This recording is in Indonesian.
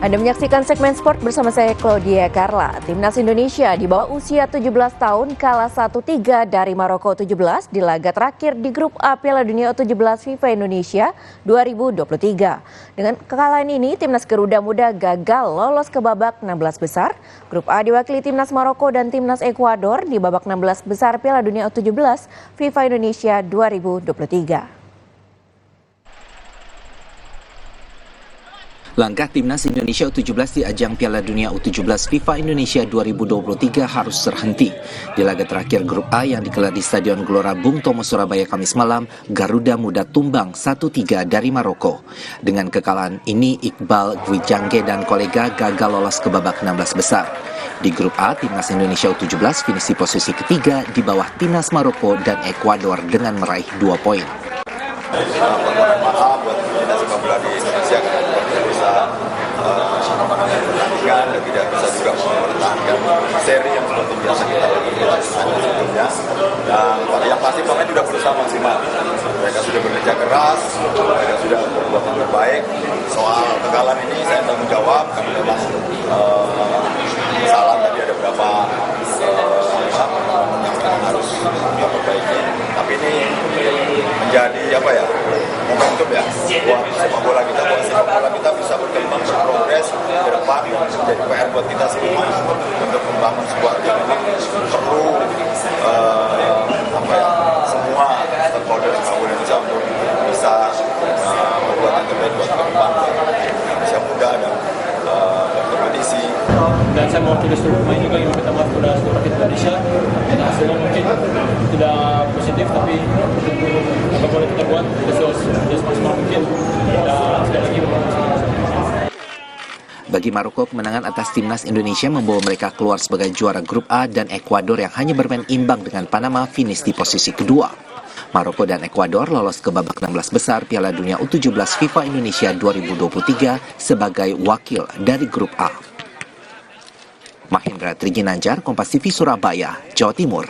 Anda menyaksikan segmen sport bersama saya Claudia Carla. Timnas Indonesia di bawah usia 17 tahun kalah 1-3 dari Maroko 17 di laga terakhir di grup A Piala Dunia U17 FIFA Indonesia 2023. Dengan kekalahan ini, Timnas Garuda Muda gagal lolos ke babak 16 besar. Grup A diwakili Timnas Maroko dan Timnas Ekuador di babak 16 besar Piala Dunia U17 FIFA Indonesia 2023. Langkah Timnas Indonesia U17 di ajang Piala Dunia U17 FIFA Indonesia 2023 harus terhenti. Di laga terakhir grup A yang digelar di Stadion Gelora Bung Tomo Surabaya Kamis malam, Garuda Muda tumbang 1-3 dari Maroko. Dengan kekalahan ini, Iqbal Gwijangge dan kolega gagal lolos ke babak 16 besar. Di grup A, Timnas Indonesia U17 finish di posisi ketiga di bawah Timnas Maroko dan Ekuador dengan meraih 2 poin. Permohonan maaf buat kita sepak bola di Indonesia karena tidak bisa pertandingan dan tidak bisa juga mempertahankan seri yang seperti biasa kita lakukan sebelumnya. Dan yang pasti pemain sudah berusaha maksimal. Mereka sudah bekerja keras, mereka sudah berbuat yang terbaik. Soal kekalahan ini saya tanggung jawab karena memang salah tadi ada beberapa yang harus kita perbaiki. Tapi ini menjadi momentum ya buat sepak bola kita, bisa berkembang, berprogres ke depan. Menjadi PR buat kita semua untuk membangun sebuah tim memang perlu semua stakeholder sepak bola Indonesia untuk bisa membuat yang terbaik buat ke depan Indonesia muda dan berkompetisi. Dan saya mau tulis seluruh pemain juga yang minta maaf kepada seluruh rakyat Indonesia. Hasilnya mungkin tidak positif, tapi apa boleh kita buat semaksimal mungkin dan sekali lagi Bagi Maroko, kemenangan atas Timnas Indonesia membawa mereka keluar sebagai juara grup A dan Ekuador yang hanya bermain imbang dengan Panama finish di posisi kedua. Maroko dan Ekuador lolos ke babak 16 besar Piala Dunia U17 FIFA Indonesia 2023 sebagai wakil dari grup A. Mahendra Triginanjar, Kompas TV Surabaya, Jawa Timur.